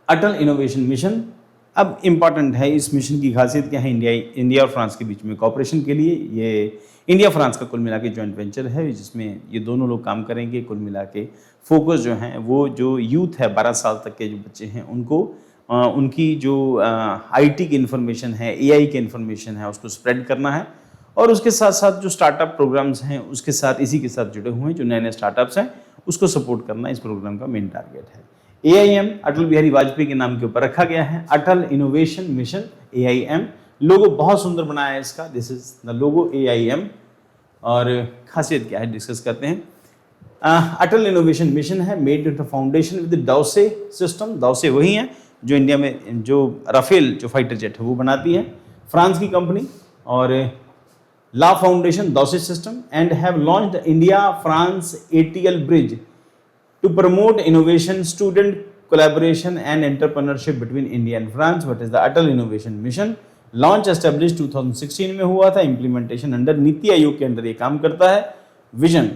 अटल innovation mission अब important है। इस मिशन की खासियत क्या है? इंडिया और फ्रांस के बीच में कॉपरेशन के लिए ये इंडिया फ्रांस का कुल मिला के जॉइंट वेंचर है, जिसमें ये दोनों लोग काम करेंगे। कुल मिला के फोकस जो है वो जो यूथ है 12 साल तक के जो बच्चे हैं उनको उनकी जो आईटी की इन्फॉर्मेशन है, एआई की इन्फॉर्मेशन है, उसको स्प्रेड करना है। और उसके साथ साथ जो स्टार्टअप प्रोग्राम्स हैं उसके साथ इसी के साथ जुड़े हुए हैं जो नए नए स्टार्टअप्स हैं उसको सपोर्ट करना इस प्रोग्राम का मेन टारगेट है। AIM अटल बिहारी वाजपेयी के नाम के ऊपर रखा गया है, Atal innovation mission AIM। Logo बहुत सुंदर बनाया है इसका, this is the logo AIM। और खासियत क्या है डिस्कस करते हैं। अटल इनोवेशन मिशन है made with foundation with Dassault system. Dassault वही है जो इंडिया में जो राफेल जो फाइटर जेट है वो बनाती है, फ्रांस की कंपनी। और la foundation Dassault system and have launched India France ATL bridge to promote innovation, student collaboration and entrepreneurship between India and France. What is the Atal Innovation Mission? Launch established 2016 में हुआ था, implementation under NITI Aayog के अंदर ये काम करता है। Vision,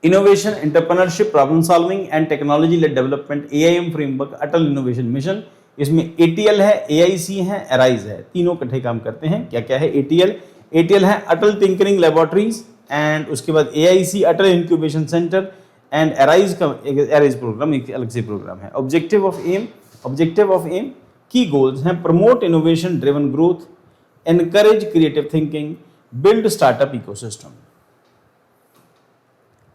innovation, entrepreneurship, problem solving and technology led development AIM framework Atal Innovation Mission। इसमें ATL है, AIC है, ARISE है, तीनों इकट्ठे काम करते हैं। क्या क्या है ATL है अटल टिंकरिंग लेबोरेटरीज, एंड उसके बाद AIC Atal incubation centre, and arise programme एक अलग से प्रोग्राम है। ऑब्जेक्टिव ऑफ एम की गोल्स हैं promote innovation driven growth, encourage creative thinking, build startup ecosystem,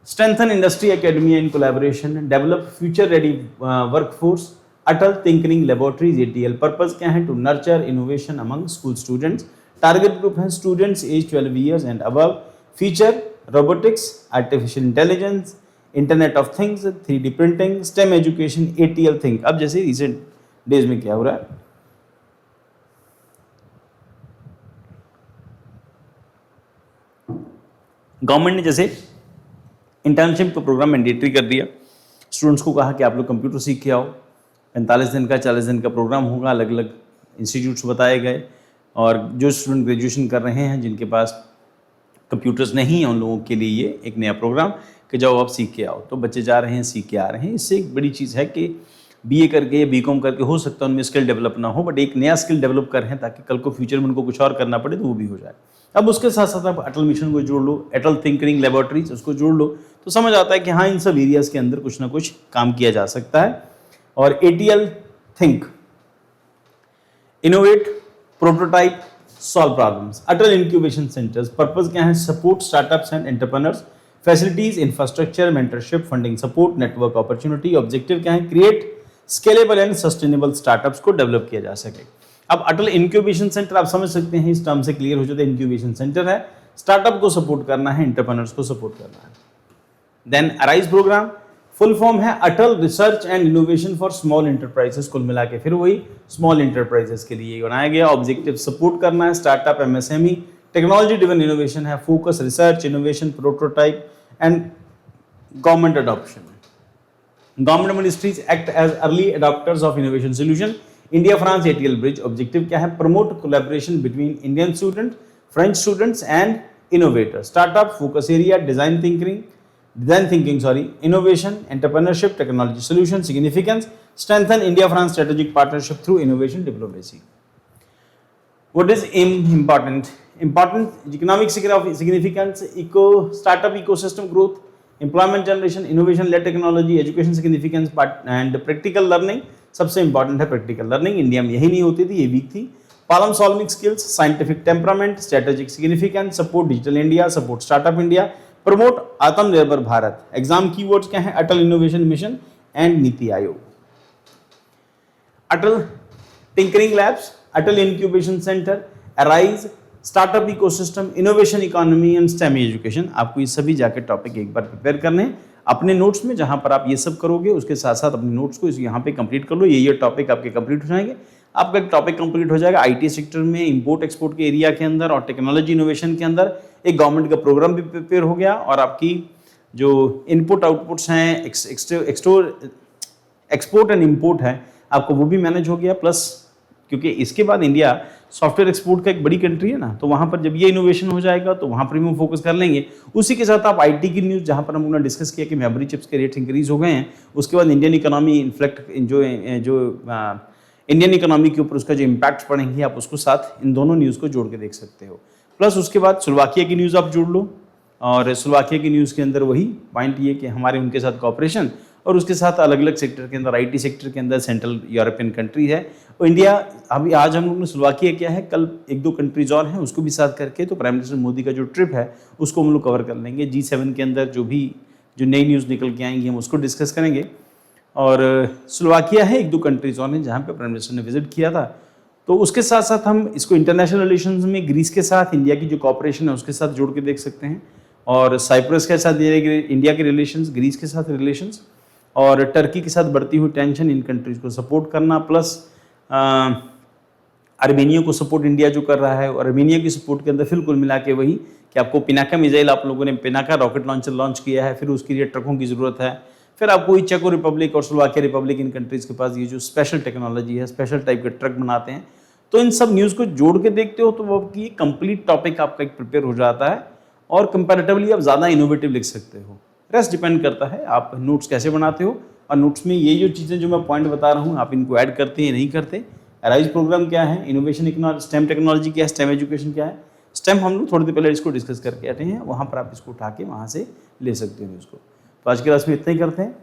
strengthen industry academy in collaboration, develop future ready workforce. Atal tinkering laboratories ATL purpose क्या है? To nurture innovation among school students. Target group है students age 12 years and above. Feature robotics, artificial intelligence, internet of things, 3D printing, stem education, ATL think. अब जैसे recent days में क्या हो रहा है, गवर्नमेंट ने जैसे इंटर्नशिप का प्रोग्राम मैंडेटरी कर दिया, स्टूडेंट्स को कहा कि आप लोग कंप्यूटर सीख के आओ। 45 दिन का 40 दिन का प्रोग्राम होगा, अलग अलग इंस्टीट्यूट्स बताए गए। और जो स्टूडेंट ग्रेजुएशन कर रहे हैं जिनके पास कंप्यूटर्स नहीं है उन लोगों के लिए ये एक नया प्रोग्राम कि जाओ आप सीख के आओ। तो बच्चे जा रहे हैं, सीख के आ रहे हैं। इससे एक बड़ी चीज़ है कि BA करके या BCom करके हो सकता है उनमें स्किल डेवलप ना हो, बट एक नया स्किल डेवलप कर रहे हैं ताकि कल को फ्यूचर में उनको कुछ और करना पड़े तो वो भी हो जाए। अब उसके साथ साथ आप अटल मिशन को जोड़ लो, अटल थिंकरिंग लेबोरेटरीज उसको जोड़ लो, तो समझ आता है कि हाँ इन सब एरियाज़ के अंदर कुछ ना कुछ काम किया जा सकता है। और ATL think, innovate, prototype, solve problems. Atal incubation centres purpose क्या है? Support startups and entrepreneurs, facilities, infrastructure, mentorship, funding support, network opportunity. Objective क्या है? Create scalable and sustainable startups को डेवलप किया जा सके। अब अटल इंक्यूबेशन सेंटर आप समझ सकते हैं, इस टर्म से क्लियर हो जाता है। इंक्यूबेशन सेंटर है, स्टार्टअप को सपोर्ट करना है, एंटरप्रेन्योर्स को सपोर्ट करना है। Then arise programme, full form है Atal research and innovation for small enterprises. कुल मिला के फिर वही स्मॉल एंटरप्राइजेस के लिए बनाया गया। ऑब्जेक्टिव सपोर्ट करना है startup, MSME, technology driven innovation है, focus research, innovation, prototype and government adoption. Government ministries act as early adopters of innovation solution. India France ATL bridge, objective क्या है? Promote collaboration between Indian student, French students and innovator. Startup, focus area, design thinking, innovation, entrepreneurship, technology solution, significance, strengthen India-France strategic partnership through innovation diplomacy. What is important? Economic significance, startup ecosystem growth, employment generation, innovation-led technology, education significance, and practical learning. सबसे important है practical learning, India में यही नहीं होती थी, ये week थी। Problem solving skills, scientific temperament, strategic significance, support digital India, support startup India, promote आत्मनिर्भर भारत। एग्जाम कीवर्ड्स क्या है? Atal innovation mission and NITI Aayog. Atal tinkering labs, Atal incubation centre, arise, startup ecosystem, innovation economy and STEM education. आपको ये सभी जाके topic एक बार prepare करने हैं अपने नोट्स में, जहां पर आप ये सब करोगे उसके साथ साथ अपने नोट्स को यहाँ पे कंप्लीट कर लो। ये टॉपिक आपके कंप्लीट हो जाएंगे। आपका एक टॉपिक कंप्लीट हो जाएगा IT सेक्टर में, इंपोर्ट एक्सपोर्ट के एरिया के अंदर और टेक्नोलॉजी इनोवेशन के अंदर। एक गवर्नमेंट का प्रोग्राम भी प्रिपेयर हो गया और आपकी जो इनपुट आउटपुट्स हैं, एक्सपोर्ट एंड इंपोर्ट है, आपको वो भी मैनेज हो गया। प्लस क्योंकि इसके बाद इंडिया सॉफ्टवेयर एक्सपोर्ट का एक बड़ी कंट्री है ना, तो वहाँ पर जब ये इनोवेशन हो जाएगा तो वहाँ पर भी हम फोकस कर लेंगे। उसी के साथ आप आईटी की न्यूज़, जहाँ पर हम लोगों ने डिस्कस किया कि मेमोरी चिप्स के रेट इंक्रीज हो गए हैं, उसके बाद इंडियन इकोनॉमी इन्फ्लेक्ट जो इंडियन इकोनॉमी के ऊपर उसका जो इम्पैक्ट पड़ेंगे, आप उसको साथ इन दोनों न्यूज़ को जोड़ के देख सकते हो। प्लस उसके बाद स्लोवाकिया की न्यूज़ आप जोड़ लो, और स्लोवाकिया की न्यूज़ के अंदर वही पॉइंट ये कि हमारे उनके साथ कॉपरेशन, और उसके साथ अलग अलग सेक्टर के अंदर, आईटी सेक्टर के अंदर सेंट्रल यूरोपियन कंट्री है और इंडिया। अभी आज हम लोग ने स्लोवाकिया किया है, कल एक दो कंट्रीज और हैं उसको भी साथ करके, तो प्राइम मिनिस्टर मोदी का जो ट्रिप है उसको हम लोग कवर कर लेंगे। G7 के अंदर जो नई न्यूज़ निकल के आएंगी हम उसको डिस्कस करेंगे। और स्लोवाकिया है, एक दो कंट्रीज और हैं जहाँ पे प्राइम मिनिस्टर ने विजिट किया था, तो उसके साथ साथ हम इसको इंटरनेशनल रिलेशंस में ग्रीस के साथ इंडिया की जो कॉपरेशन है उसके साथ जोड़ के देख सकते हैं, और साइप्रस के साथ इंडिया के रिलेशंस, ग्रीस के साथ रिलेशंस, और टर्की के साथ बढ़ती हुई टेंशन, इन कंट्रीज़ को सपोर्ट करना, प्लस आर्मेनिया को सपोर्ट इंडिया जो कर रहा है, और आर्मेनिया की सपोर्ट के अंदर फिर कुल मिला के वही कि आपको पिनाका मिसाइल, आप लोगों ने पिनाका रॉकेट लॉन्चर लॉन्च किया है, फिर उसके लिए ट्रकों की ज़रूरत है, फिर आपको चेको रिपब्लिक और स्लोवाकिया रिपब्लिक, इन कंट्रीज़ के पास ये जो स्पेशल टेक्नोलॉजी है, स्पेशल टाइप के ट्रक बनाते हैं। तो इन सब न्यूज़ को जोड़ के देखते हो तो वो कि कंप्लीट टॉपिक आपका एक प्रिपेयर हो जाता है, और कंपैरेटिवली आप ज़्यादा इनोवेटिव लिख सकते हो। रेस्ट डिपेंड करता है आप नोट्स कैसे बनाते हो, और नोट्स में ये जो चीज़ें जो मैं पॉइंट बता रहा हूँ आप इनको ऐड करते हैं नहीं करते। अराइज प्रोग्राम क्या है, इनोवेशन स्टेम टेक्नोलॉजी क्या है, स्टेम एजुकेशन क्या है। स्टेम हम लोग थोड़ी देर पहले इसको डिस्कस करके आते हैं, वहाँ पर आप इसको उठा के वहाँ से ले सकते हो इसको। तो आज की क्लास में इतना ही करते हैं।